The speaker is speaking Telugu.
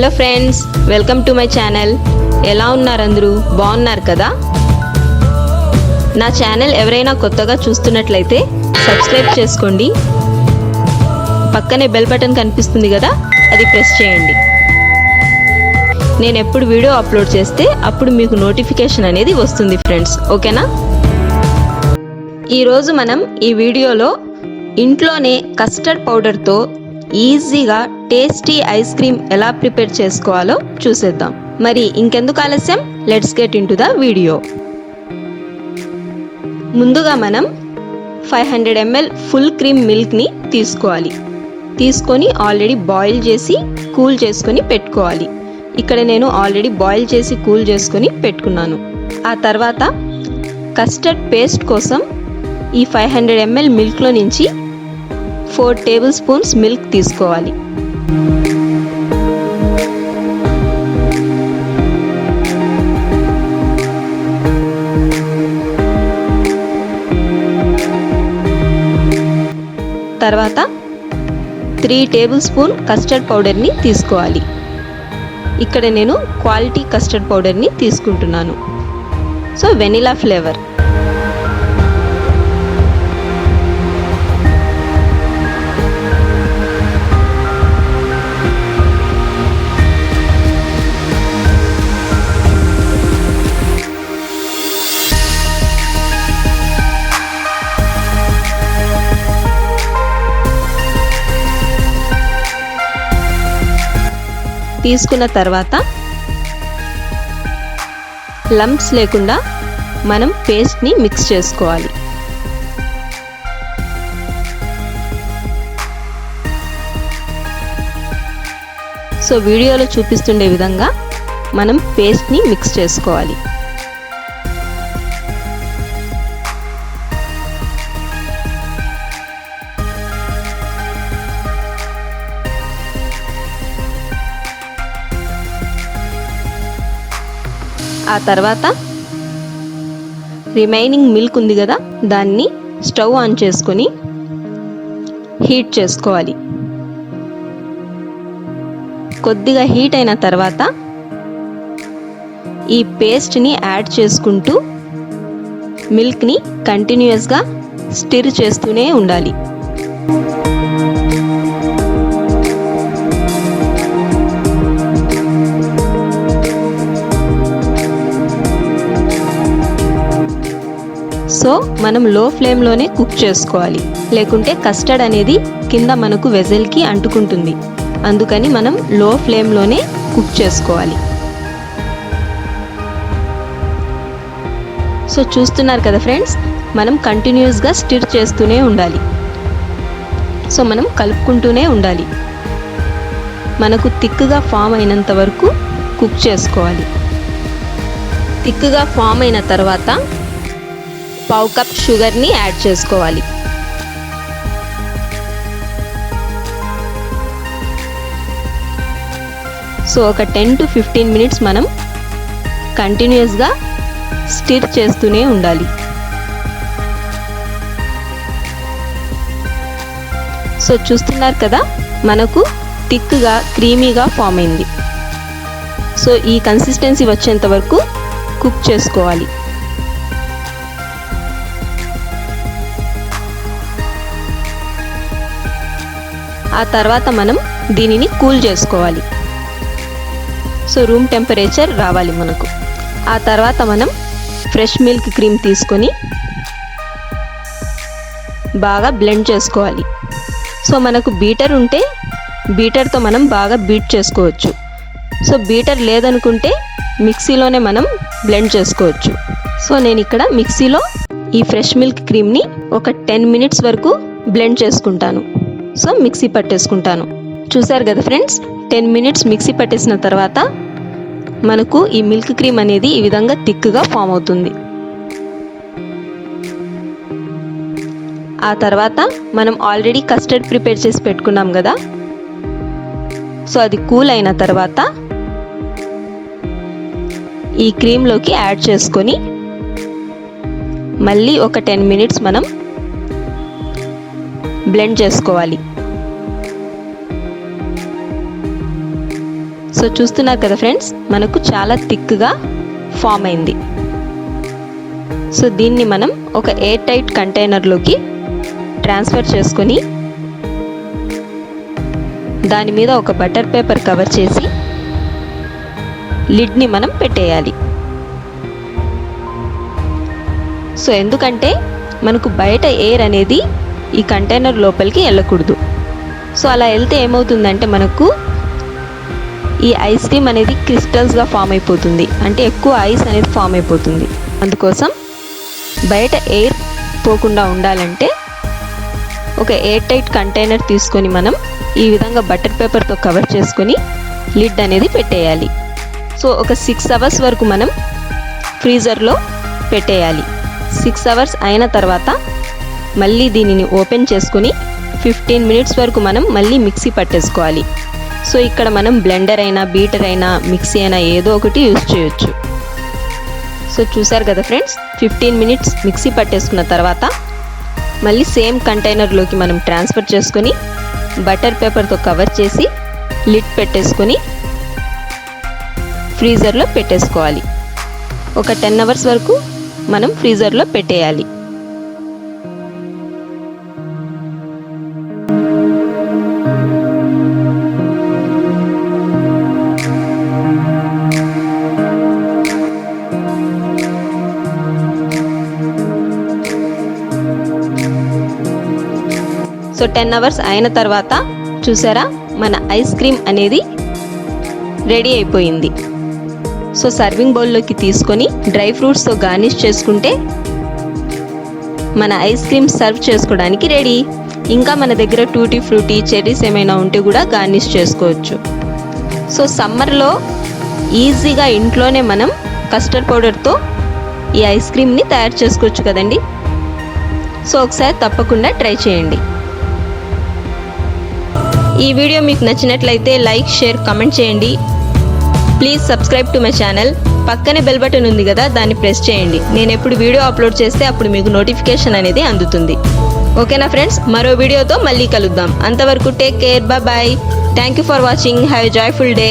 Hello friends, welcome to my channel. ఎలా ఉన్నారు అందరూ? బాగున్నారు కదా? నా ఛానల్ ఎవరైనా కొత్తగా చూస్తున్నట్లయితే సబ్స్క్రైబ్ చేసుకోండి. పక్కనే బెల్ బటన్ కనిపిస్తుంది కదా, అది ప్రెస్ చేయండి. నేను ఎప్పుడు వీడియో అప్లోడ్ చేస్తే అప్పుడు మీకు నోటిఫికేషన్ అనేది వస్తుంది ఫ్రెండ్స్, ఓకేనా? ఈరోజు మనం ఈ వీడియోలో ఇంట్లోనే కస్టర్డ్ పౌడర్తో ఈజీగా టేస్టీ ఐస్ క్రీమ్ ఎలా ప్రిపేర్ చేసుకోవాలో చూసేద్దాం. మరి ఇంకెందుకు ఆలస్యం, let's get in to the video. ముందుగా మనం 500 ml ఫుల్ క్రీమ్ మిల్క్ని తీసుకొని ఆల్రెడీ బాయిల్ చేసి కూల్ చేసుకొని పెట్టుకోవాలి. ఇక్కడ నేను ఆల్రెడీ బాయిల్ చేసి కూల్ చేసుకొని పెట్టుకున్నాను. ఆ తర్వాత కస్టర్డ్ పేస్ట్ కోసం ఈ 500 ml మిల్క్లో నుంచి 4 టేబుల్ స్పూన్స్ మిల్క్ తీసుకోవాలి. తర్వాత 3 టేబుల్ స్పూన్ కస్టర్డ్ పౌడర్ని తీసుకోవాలి. ఇక్కడ నేను క్వాలిటీ కస్టర్డ్ పౌడర్ని తీసుకుంటున్నాను. So vanilla flavour. తీసుకున్న తర్వాత లంప్స్ లేకుండా మనం పేస్ట్ని మిక్స్ చేసుకోవాలి. సో వీడియోలో చూపిస్తుండే విధంగా మనం పేస్ట్ని మిక్స్ చేసుకోవాలి. ఆ తర్వాత రిమైనింగ్ మిల్క్ ఉంది కదా, దాన్ని స్టవ్ ఆన్ చేసుకొని హీట్ చేసుకోవాలి. కొద్దిగా హీట్ అయిన తర్వాత ఈ పేస్ట్ని యాడ్ చేసుకుంటూ మిల్క్ని కంటిన్యూస్గా స్టిర్ చేస్తూనే ఉండాలి. సో మనం లో ఫ్లేమ్లోనే కుక్ చేసుకోవాలి, లేకుంటే కస్టర్డ్ అనేది కింద మనకు వెజల్కి అంటుకుంటుంది. అందుకని మనం లో ఫ్లేమ్లోనే కుక్ చేసుకోవాలి. సో చూస్తున్నారు కదా ఫ్రెండ్స్, మనం కంటిన్యూస్గా స్టిర్ చేస్తూనే ఉండాలి. సో మనం కలుపుకుంటూనే ఉండాలి. మనకు థిక్గా ఫామ్ అయినంత వరకు కుక్ చేసుకోవాలి. థిక్గా ఫామ్ అయిన తర్వాత 1/2 కప్ షుగర్ని యాడ్ చేసుకోవాలి. సో ఒక 10 to 15 మినిట్స్ మనం కంటిన్యూస్గా స్టిర్ చేస్తూనే ఉండాలి. సో చూస్తున్నారు కదా, మనకు థిక్గా క్రీమీగా ఫామ్ అయింది. సో ఈ కన్సిస్టెన్సీ వచ్చేంత వరకు కుక్ చేసుకోవాలి. ఆ తర్వాత మనం దీనిని కూల్ చేసుకోవాలి. సో రూమ్ టెంపరేచర్ రావాలి మనకు. ఆ తర్వాత మనం ఫ్రెష్ మిల్క్ క్రీమ్ తీసుకొని బాగా బ్లెండ్ చేసుకోవాలి. సో మనకు బీటర్ ఉంటే బీటర్తో మనం బాగా బీట్ చేసుకోవచ్చు. సో బీటర్ లేదనుకుంటే మిక్సీలోనే మనం బ్లెండ్ చేసుకోవచ్చు. సో నేను ఇక్కడ మిక్సీలో ఈ ఫ్రెష్ మిల్క్ క్రీమ్ని ఒక 10 మినిట్స్ వరకు బ్లెండ్ చేసుకుంటాను. సో మిక్సీ పట్టేసుకుంటాను. చూసారు కదా ఫ్రెండ్స్, 10 మినిట్స్ మిక్సీ పట్టేసిన తర్వాత మనకు ఈ మిల్క్ క్రీమ్ అనేది ఈ విధంగా థిక్గా ఫామ్ అవుతుంది. ఆ తర్వాత మనం ఆల్రెడీ కస్టర్డ్ ప్రిపేర్ చేసి పెట్టుకున్నాం కదా, సో అది కూల్ అయిన తర్వాత ఈ క్రీమ్లోకి యాడ్ చేసుకొని మళ్ళీ ఒక 10 మినిట్స్ మనం బ్లెండ్ చేసుకోవాలి. సో సో చూస్తున్నారు కదా ఫ్రెండ్స్, మనకు చాలా థిక్గా ఫామ్ అయింది. సో దీన్ని మనం ఒక ఎయిర్ టైట్ కంటైనర్లోకి ట్రాన్స్ఫర్ చేసుకొని దాని మీద ఒక బటర్ పేపర్ కవర్ చేసి లిడ్ని మనం పెట్టేయాలి. సో ఎందుకంటే మనకు బయట ఎయిర్ అనేది ఈ కంటైనర్ లోపలికి వెళ్ళకూడదు. సో అలా వెళ్తే ఏమవుతుందంటే మనకు ఈ ఐస్ క్రీమ్ అనేది క్రిస్టల్స్గా ఫామ్ అయిపోతుంది, అంటే ఎక్కువ ఐస్ అనేది ఫామ్ అయిపోతుంది. అందుకోసం బయట ఎయిర్ పోకుండా ఉండాలంటే ఒక ఎయిర్ టైట్ కంటైనర్ తీసుకొని మనం ఈ విధంగా బటర్ పేపర్తో కవర్ చేసుకొని లిడ్ అనేది పెట్టేయాలి. సో ఒక 6 అవర్స్ వరకు మనం ఫ్రీజర్లో పెట్టేయాలి. 6 అవర్స్ అయిన తర్వాత మళ్ళీ దీనిని ఓపెన్ చేసుకొని 15 మినిట్స్ వరకు మనం మళ్ళీ మిక్సీ పట్టేసుకోవాలి. సో ఇక్కడ మనం బ్లెండర్ అయినా బీటర్ అయినా మిక్సీ అయినా ఏదో ఒకటి యూజ్ చేయొచ్చు. సో చూసారు కదా ఫ్రెండ్స్, 15 మినిట్స్ మిక్సీ పట్టేసుకున్న తర్వాత మళ్ళీ సేమ్ కంటైనర్లోకి మనం ట్రాన్స్ఫర్ చేసుకొని బటర్ పేపర్తో కవర్ చేసి లిడ్ పెట్టేసుకొని ఫ్రీజర్లో పెట్టేసుకోవాలి. ఒక 10 అవర్స్ వరకు మనం ఫ్రీజర్లో పెట్టేయాలి. సో 10 అవర్స్ అయిన తర్వాత చూసారా, మన ఐస్ క్రీమ్ అనేది రెడీ అయిపోయింది. సో సర్వింగ్ బౌల్లోకి తీసుకొని డ్రై ఫ్రూట్స్తో గార్నిష్ చేసుకుంటే మన ఐస్ క్రీమ్ సర్వ్ చేసుకోవడానికి రెడీ. ఇంకా మన దగ్గర టూటీ ఫ్రూటీ చెర్రీస్ ఏమైనా ఉంటే కూడా గార్నిష్ చేసుకోవచ్చు. సో సమ్మర్లో ఈజీగా ఇంట్లోనే మనం కస్టర్డ్ పౌడర్తో ఈ ఐస్ క్రీమ్ని తయారు చేసుకోవచ్చు కదండి. సో ఒకసారి తప్పకుండా ట్రై చేయండి. ఈ వీడియో మీకు నచ్చినట్లయితే లైక్, షేర్, కామెంట్ చేయండి. Please subscribe to my channel. పక్కనే బెల్ బటన్ ఉంది కదా, దాన్ని ప్రెస్ చేయండి. నేను ఎప్పుడు వీడియో అప్లోడ్ చేస్తే అప్పుడు మీకు నోటిఫికేషన్ అనేది అందుతుంది. ఓకేనా ఫ్రెండ్స్, మరో వీడియోతో మళ్ళీ కలుద్దాం. అంతవరకు take care, bye. Thank you for watching. Have a joyful day.